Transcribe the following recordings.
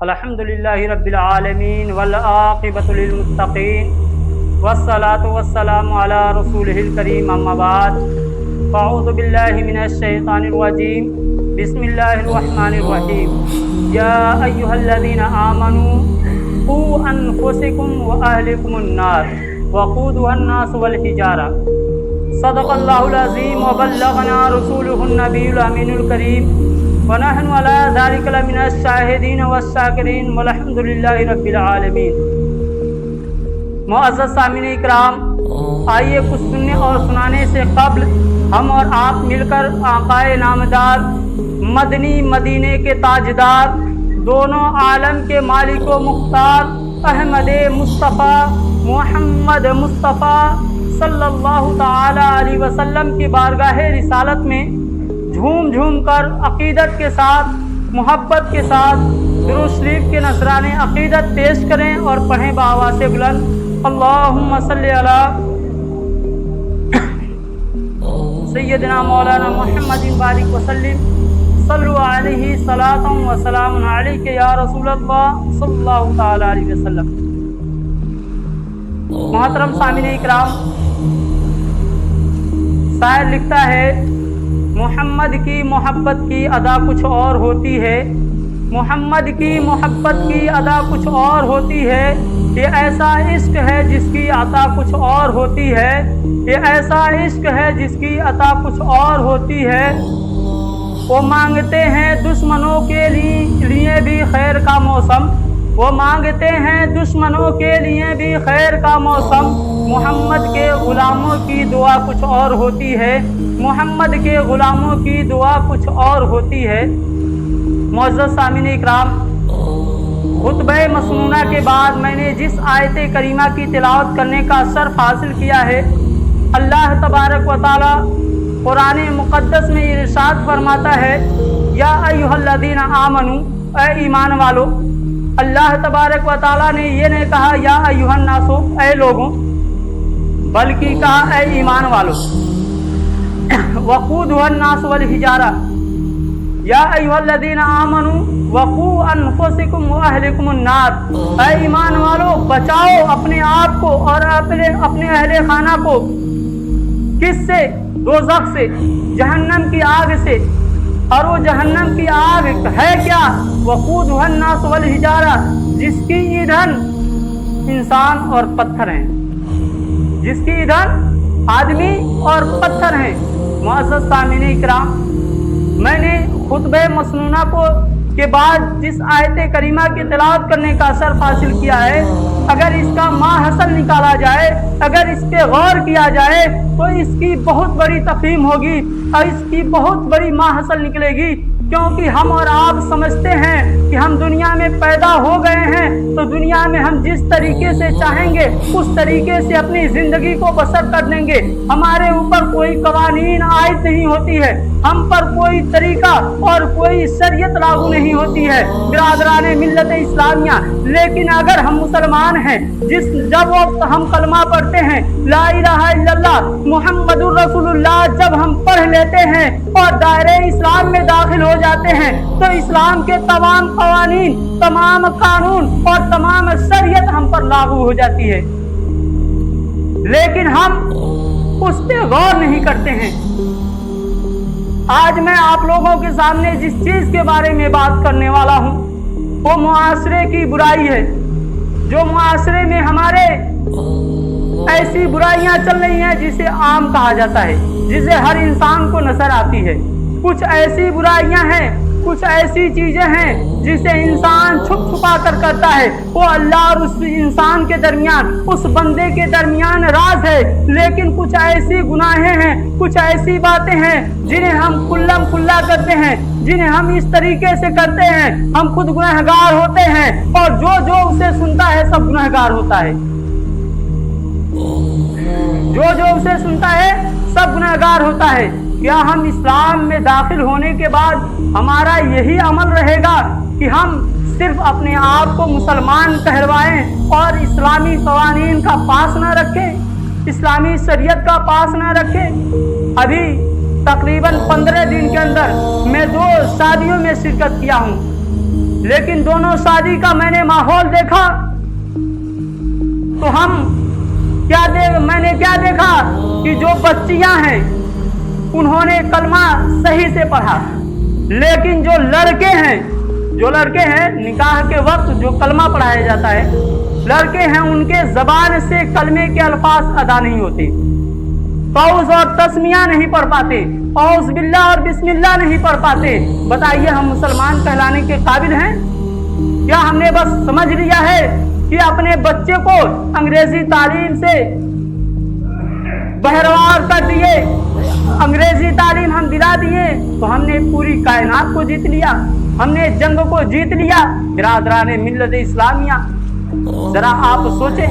الحمدللہ رب العالمین والعاقبۃ للمتقین والصلاۃ والسلام علی رسولہ الکریم اما بعد فاعوذ باللہ من الشیطان الرجیم بسم اللہ الرحمن الرحیم یا ایہا الذین آمنوا قوا انفسکم واہلکم النار وقودها الناس والحجارہ صدق اللہ العظیم وبلغنا رسولہ النبی الامین الکریم ونحن علی ذلک لمن الشاہدین والشاکرین والحمد للہ رب العالمین۔ معزز سامعین اکرام، آئیے کچھ سننے اور سنانے سے قبل ہم اور آپ مل کر آقائے نامدار، مدنی مدینے کے تاجدار، دونوں عالم کے مالک و مختار احمد مصطفیٰ محمد مصطفیٰ صلی اللہ تعالی علیہ وسلم کی بارگاہ رسالت میں جھوم جھوم کر عقیدت کے ساتھ، محبت کے ساتھ درود شریف کے نذرانے عقیدت پیش کریں اور پڑھیں بآواز بلند اللہم صلی علی سیدنا مولانا محمد بارک وسلم صلو علیہ صلاۃ و سلام علیک یا رسول اللہ صلی اللہ تعالی علیہ وسلم۔ محترم سامعین اکرام، شاعر لکھتا ہے محمد کی محبت کی ادا کچھ اور ہوتی ہے، محمد کی محبت کی ادا کچھ اور ہوتی ہے، یہ ایسا عشق ہے جس کی عطا کچھ اور ہوتی ہے، یہ ایسا عشق ہے جس کی عطا کچھ اور ہوتی ہے۔ وہ مانگتے ہیں دشمنوں کے لیے بھی خیر کا موسم، وہ مانگتے ہیں دشمنوں کے لیے بھی خیر کا موسم، محمد کے غلاموں کی دعا کچھ اور ہوتی ہے، محمد کے غلاموں کی دعا کچھ اور ہوتی ہے۔ معزز سامعین اکرام، خطبہ مسنونہ کے بعد میں نے جس آیت کریمہ کی تلاوت کرنے کا شرف حاصل کیا ہے، اللہ تبارک و تعالی قرآن مقدس میں ارشاد فرماتا ہے یا ایھا الذین آمنوا، اے ایمان والو۔ اللہ تبارک و تعالیٰ نے یہ نہیں کہا یا ایھا الناس، اے لوگوں، بلکہ کہا اے ایمان والو۔ وقودها الناس والحجارہ، یا ایھا الذین آمنوا وقوا انفسکم واہلکم النار، اے ایمان والو بچاؤ اپنے آپ کو اور اپنے اہل خانہ کو کس سے؟ دوزخ سے، جہنم کی آگ سے۔ اور وہ جہنم کی آگ ہے کیا؟ وقودها الناس والحجارہ، جس کی ایندھن انسان اور پتھر ہیں، جس کی ایندھن آدمی اور پتھر ہیں۔ معزز سامعین اکرام، میں نے خطبہ مسنونہ کے بعد جس آیت کریمہ کی تلاوت کرنے کا شرف حاصل کیا ہے، اگر اس کا ماحصل نکالا جائے، اگر اس پہ غور کیا جائے تو اس کی بہت بڑی تفہیم ہوگی اور اس کی بہت بڑی ماحصل نکلے گی، کیونکہ ہم اور آپ سمجھتے ہیں کہ ہم دنیا میں پیدا ہو گئے ہیں تو دنیا میں ہم جس طریقے سے چاہیں گے اس طریقے سے اپنی زندگی کو بسر کر دیں گے، ہمارے اوپر کوئی قوانین عائد نہیں ہوتی ہے، ہم پر کوئی طریقہ اور کوئی شریعت لاگو نہیں ہوتی ہے برادران ملت اسلامیہ۔ لیکن اگر ہم مسلمان ہیں، جب وقت ہم کلمہ پڑھتے ہیں لا الہ الا اللہ محمد الرسول اللہ، جب ہم پڑھ لیتے ہیں اور دائرہ اسلام میں داخل ہو جاتے ہیں تو اسلام کے تمام قوانین، تمام قانون اور تمام شریعت ہم پر لاگو ہو جاتی ہے، لیکن ہم اس پہ غور نہیں کرتے ہیں۔ آج میں آپ لوگوں کے سامنے جس چیز کے بارے میں بات کرنے والا ہوں وہ معاشرے کی برائی ہے، جو معاشرے میں ہمارے ایسی برائیاں چل رہی ہیں جسے عام کہا جاتا ہے، جسے ہر انسان کو نظر آتی ہے۔ کچھ ایسی برائیاں ہیں، کچھ ایسی چیزیں ہیں جسے انسان چھپ چھپا کر کرتا ہے، وہ اللہ اور اس انسان کے درمیان، اس بندے کے درمیان راز ہے۔ لیکن کچھ ایسی گناہیں ہیں، کچھ ایسی باتیں ہیں جنہیں ہم کھلم کھلا کرتے ہیں، جنہیں ہم اس طریقے سے کرتے ہیں ہم خود گنہگار ہوتے ہیں اور جو اسے سنتا ہے سب گنہگار ہوتا ہے، جو اسے سنتا ہے سب گنہگار ہوتا ہے۔ کیا ہم اسلام میں داخل ہونے کے بعد ہمارا یہی عمل رہے گا کہ ہم صرف اپنے آپ کو مسلمان کہلوائیں اور اسلامی قوانین کا پاس نہ رکھیں، اسلامی شریعت کا پاس نہ رکھیں؟ ابھی تقریباً 15 دن کے اندر میں 2 شادیوں میں شرکت کیا ہوں، लेकिन दोनों शादी का मैंने माहौल देखा तो मैंने क्या देखा कि जो बच्चियां हैं उन्होंने कलमा सही से पढ़ा, लेकिन जो लड़के हैं निकाह के वक्त जो कलमा पढ़ाया जाता है, लड़के हैं उनके जबान से कलमे के अल्फाज अदा नहीं होते, औज़ और तस्मिया नहीं पढ़ पाते, औज़ बिल्लाह और बिस्मिल्लाह नहीं पढ़ पाते। बताइए हम मुसलमान कहलाने के काबिल हैं? क्या हमने बस समझ लिया है कि अपने बच्चे को अंग्रेजी तालीम से बहरवार कर दिए, अंग्रेजी तालीम हम दिला दिए तो हमने पूरी कायनात को जीत लिया, हमने जंग को जीत लिया। बिरादराने मिल्लत इस्लामिया, जरा आप सोचें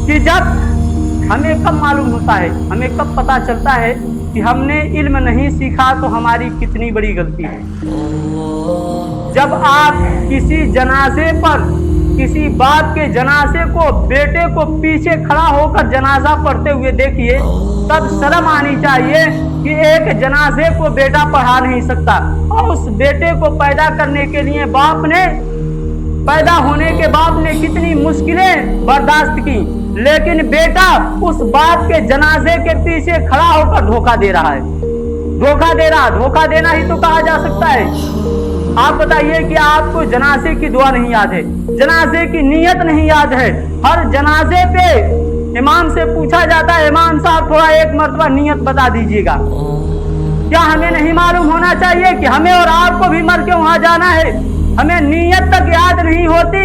कि जब हमें कब मालूम होता है, हमें कब पता चलता है कि हमने इल्म नहीं सीखा तो हमारी कितनी बड़ी गलती है। जब आप किसी जनाजे पर, किसी बाप के जनाजे को, बेटे को पीछे खड़ा होकर जनाजा पढ़ते हुए देखिए, तब शर्म आनी चाहिए कि एक जनाजे को बेटा पढ़ा नहीं सकता, और उस बेटे को पैदा करने के लिए पैदा होने के बाप ने कितनी मुश्किलें बर्दाश्त की, लेकिन बेटा उस बाप के जनाजे के पीछे खड़ा होकर धोखा दे रहा है। धोखा देना ही तो कहा जा सकता है। आप बताइए कि आपको जनाजे की दुआ नहीं याद है, जनाजे की नीयत नहीं याद है। हर जनाजे पे इमाम से पूछा जाता है, इमाम साहब थोड़ा एक मर्तबा नीयत बता दीजिएगा। क्या हमें नहीं मालूम होना चाहिए कि हमें और आपको भी मर के वहां जाना है? हमें नीयत तक याद नहीं होती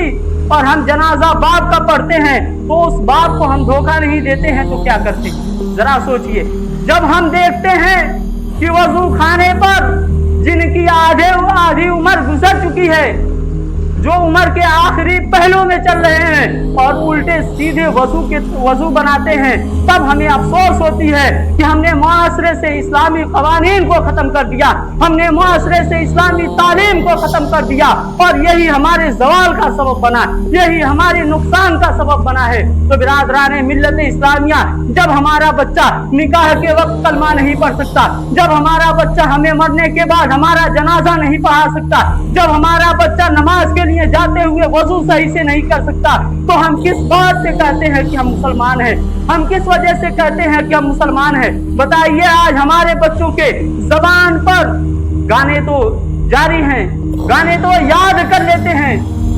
और हम जनाजा बाप का पढ़ते हैं, तो उस बाप को हम धोखा नहीं देते हैं तो क्या करते? जरा सोचिए, जब हम देखते हैं कि वजू खाने पर जिनकी आधी उम्र गुजर चुकी है, जो उम्र के आखिरी पहलू में चल रहे हैं और उल्टे सीधे वजू बनाते हैं, तब हमें अफसोस होती है कि हमने मुआशरे से इस्लामी कवानीन को खत्म कर दिया, हमने मुआशरे से इस्लामी तालीम को खत्म कर दिया, और यही हमारे जवाल का सबब बना, यही हमारे नुकसान का सबब बना है। तो बिरादराने मिल्लत इस्लामिया, जब हमारा बच्चा निकाह के वक्त कलमा नहीं पढ़ सकता, जब हमारा बच्चा हमें मरने के बाद हमारा जनाजा नहीं पढ़ा सकता, जब हमारा बच्चा नमाज के लिए जाते हुए वजू सही से नहीं कर सकता, तो हम किस बात से कहते हैं कि हम मुसलमान हैं? हम किस वजह से कहते हैं कि हम मुसलमान हैं? बताइए, आज हमारे बच्चों के जबान पर गाने तो जारी हैं, गाने तो याद कर लेते हैं,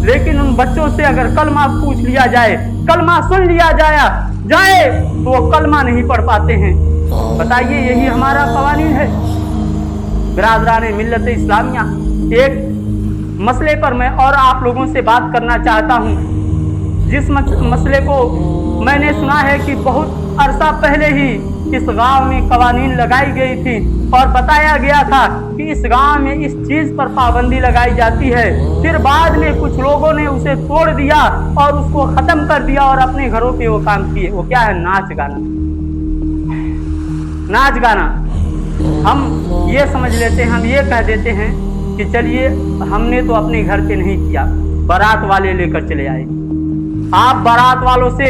लेकिन उन बच्चों से अगर कलमा पूछ लिया जाए, कलमा सुन लिया जाए तो वो कलमा नहीं पढ़ पाते हैं। बताइए, यही हमारा कवानीन है। बिरादराने मिल्लत इस्लामिया, एक मसले पर मैं और आप लोगों से बात करना चाहता हूं, जिस मसले को मैंने सुना है कि बहुत अरसा पहले ही इस गांव में कवानीन लगाई गई थी और बताया गया था कि इस गांव में इस चीज पर पाबंदी लगाई जाती है। फिर बाद में कुछ लोगों ने उसे तोड़ दिया और उसको खत्म कर दिया और अपने घरों पे वो काम किए। वो क्या है? नाच गाना। हम ये समझ लेते हैं, हम ये कह देते हैं कि चलिए हमने तो अपने घर पे नहीं किया, बारात वाले लेकर चले आए। आप बारात वालों से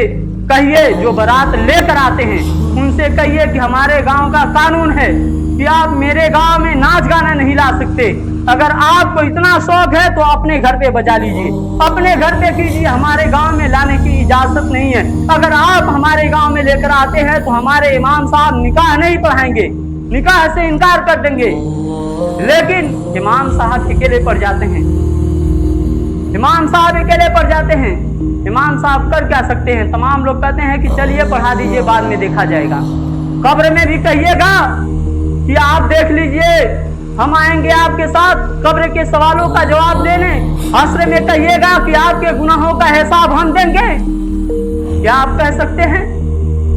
कहिए, जो बारात लेकर आते हैं उनसे कहिए कि हमारे गांव का कानून है कि आप मेरे गांव में नाच गाना नहीं ला सकते। अगर आपको इतना शौक है तो अपने घर पे बजा लीजिए, अपने घर पे कीजिए, हमारे गांव में लाने की इजाजत नहीं है। अगर आप हमारे गांव में लेकर आते हैं तो हमारे इमाम साहब निकाह नहीं पढ़ाएंगे, निकाह से इनकार कर देंगे। लेकिन इमाम साहब अकेले पड़ जाते हैं, इमाम साहब अकेले पड़ जाते हैं। इमाम साहब कर क्या सकते हैं? तमाम लोग कहते हैं कि चलिए पढ़ा दीजिए, बाद में देखा जाएगा। कब्र में भी कहिएगा कि आप देख लीजिए, हम आएंगे आपके साथ कब्र के सवालों का जवाब देने। हश्र में कहिएगा कि आपके गुनाहों का हिसाब हम देंगे। क्या आप कह सकते हैं?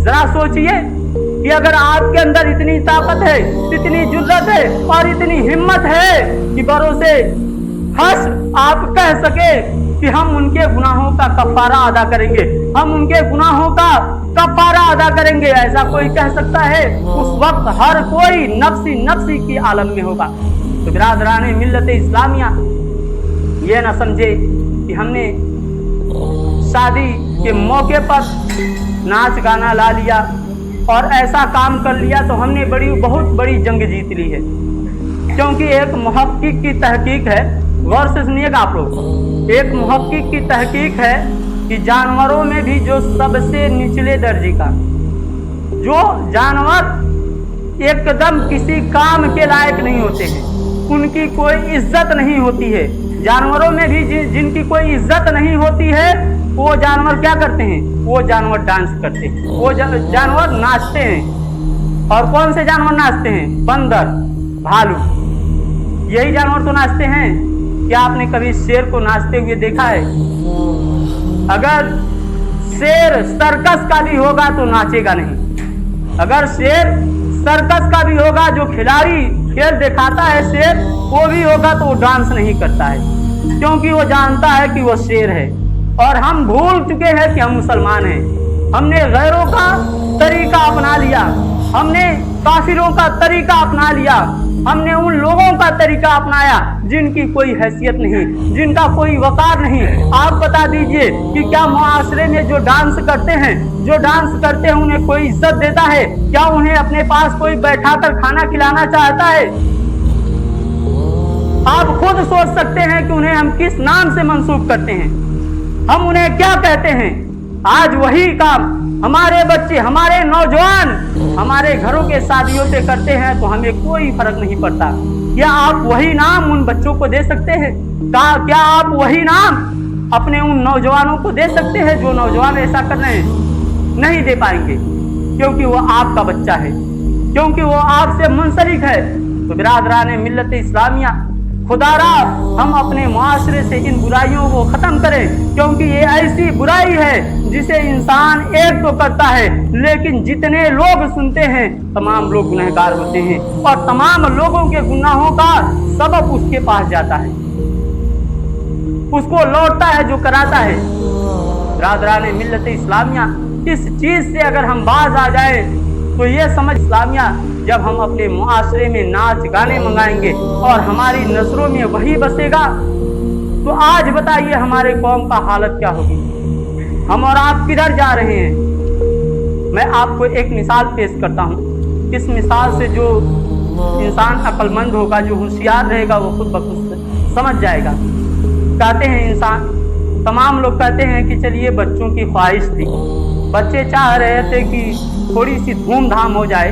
जरा सोचिए कि अगर आपके अंदर इतनी ताकत है, इतनी जुर्रत है और इतनी हिम्मत है कि भरोसे हस आप कह सके कि हम उनके गुनाहों का कफारा अदा करेंगे, हम उनके गुनाहों का कफारा अदा करेंगे, ऐसा कोई कह सकता है? उस वक्त हर कोई नफ्सी की आलम में होगा। तो बिरादराने मिल्लत इस्लामिया, ये ना समझे कि हमने शादी के मौके पर नाच गाना ला लिया और ऐसा काम कर लिया तो हमने बहुत बड़ी जंग जीत ली है। क्योंकि एक मुहक्किक की तहकीक है गौर से सुनिएगा आप लोग। एक मुहक्किक की तहकीक है कि जानवरों में भी जो सबसे निचले दर्जे का, जो जानवर एकदम किसी काम के लायक नहीं होते हैं, उनकी कोई इज्जत नहीं होती है, जानवरों में भी जिनकी कोई इज्जत नहीं होती है, वो जानवर क्या करते हैं? वो जानवर डांस करते हैं, वो जानवर नाचते हैं। और कौन से जानवर नाचते हैं? बंदर, भालू, यही जानवर तो नाचते हैं। क्या आपने कभी शेर को नाचते हुए देखा है? अगर शेर सर्कस का भी होगा तो नाचेगा नहीं। अगर शेर सर्कस का भी होगा, जो खिलाड़ी खेल दिखाता है शेर, वो भी होगा तो वो डांस नहीं करता है, क्योंकि वो जानता है कि वो शेर है। और हम भूल चुके हैं कि हम मुसलमान हैं। हमने गैरों का तरीका अपना लिया, हमने काफिरों का तरीका अपना लिया, हमने उन लोगों का तरीका अपनाया जिनकी कोई हैसियत नहीं, जिनका कोई वकार नहीं। आप बता दीजिए कि क्या मुआशरे में जो डांस करते हैं, जो डांस करते हैं, उन्हें कोई इज्जत देता है? क्या उन्हें अपने पास कोई बैठाकर खाना खिलाना चाहता है? आप खुद सोच सकते हैं कि उन्हें हम किस नाम से मंसूब करते हैं, हम उन्हें क्या कहते हैं। आज वही काम हमारे बच्चे, हमारे नौजवान हमारे घरों के शादियों से करते हैं, तो हमें कोई फर्क नहीं पड़ता। क्या आप वही नाम उन बच्चों को दे सकते हैं? क्या आप वही नाम अपने उन नौजवानों को दे सकते हैं जो नौजवान ऐसा कर रहे हैं? नहीं दे पाएंगे, क्योंकि वो आपका बच्चा है, क्योंकि वो आपसे मुंसलिक है। तो बिरादरान मिल्लत इस्लामिया, खुदारा हम अपने मुआशरे से इन बुराइयों को खत्म करें, क्योंकि ये ऐसी बुराई है जिसे इंसान एक तो करता है, लेकिन जितने लोग सुनते हैं तमाम लोग गुनहगार होते हैं, और तमाम लोगों के गुनाहों का सबब उसके पास जाता है, उसको लौटता है जो कराता है। बिरादरान मिल्लत इस्लामिया, इस चीज से अगर हम बाज आ जाए तो ये समझ इस्लामिया, जब हम अपने मुआशरे में नाच गाने मंगाएंगे और हमारी नजरों में वही बसेगा, तो आज बताइए हमारे कौम का हालत क्या होगी? हम और आप किधर जा रहे हैं? मैं आपको एक मिसाल पेश करता हूँ। इस मिसाल से जो इंसान अक्लमंद होगा, जो होशियार रहेगा, वो खुद ब खुद समझ जाएगा। कहते हैं इंसान, तमाम लोग कहते हैं कि चलिए बच्चों की ख्वाहिश थी, बच्चे चाह रहे थे कि थोड़ी सी धूमधाम हो जाए,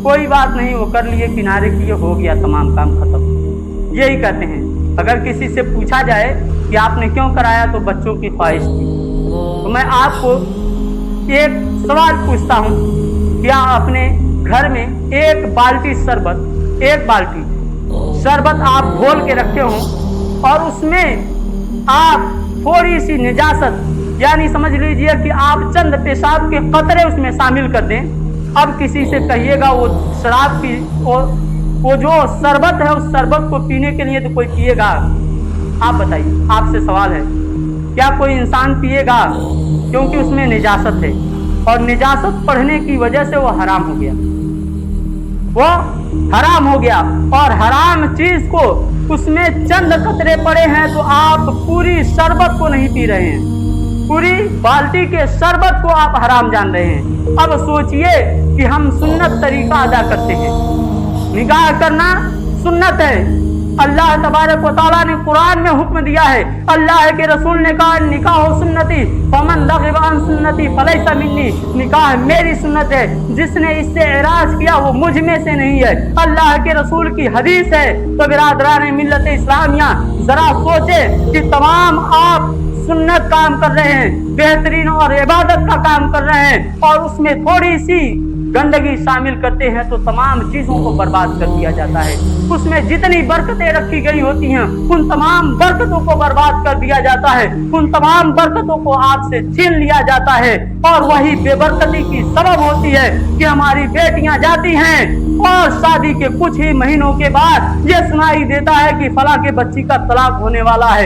कोई बात नहीं, वो कर लिए, किनारे किए, हो गया, तमाम काम खत्म। यही कहते हैं। अगर किसी से पूछा जाए कि आपने क्यों कराया, तो बच्चों की ख्वाहिश थी। तो मैं आपको एक सवाल पूछता हूँ, क्या अपने घर में एक बाल्टी शरबत आप घोल के रखे हों और उसमें आप थोड़ी सी निजासत, यानी समझ लीजिए कि आप चंद पेशाब के कतरे उसमें शामिल कर दें, अब किसी से कहिएगा वो शराब की वो जो शरबत है, उस शरबत को पीने के लिए तो कोई पिएगा? आप बताइए, आपसे सवाल है, क्या कोई इंसान पिएगा? क्योंकि उसमें निजासत है, और निजासत पढ़ने की वजह से वो हराम हो गया, वो हराम हो गया। और हराम चीज को उसमें चंद कतरे पड़े हैं, तो आप पूरी शरबत को नहीं पी रहे हैं, पूरी बाल्टी के शरबत को आप हराम जान रहे हैं। अब सोचिए कि हम सुन्नत तरीका अदा करते हैं, निकाह करना सुन्नत है, अल्लाह तबारक व तआला ने कुरान में हुक्म दिया है, अल्लाह के रसूल ने कहा निकाह सुन्नती फमन रग़िब अन सुन्नती फलैसा मिन्नी, निकाह मेरी सुन्नत है, जिसने इससे एराज किया वो मुझ में से नहीं है, अल्लाह के रसूल की हदीस है। तो बिरादरान मिल्लत इस्लामिया, जरा सोचे कि तमाम आप सुन्नत काम कर रहे हैं, बेहतरीन और इबादत का काम कर रहे हैं, और उसमें थोड़ी सी गंदगी शामिल करते हैं तो तमाम चीजों को बर्बाद कर दिया जाता है। उसमें जितनी बरकतें रखी गई होती हैं, उन तमाम बरकतों को बर्बाद कर दिया जाता है, उन तमाम बरकतों को आपसे छीन लिया जाता है, और वही बेबरकती की सबब होती है कि हमारी बेटियां जाती हैं और शादी के कुछ ही महीनों के बाद ये सुनाई देता है कि फला के बच्ची का तलाक होने वाला है।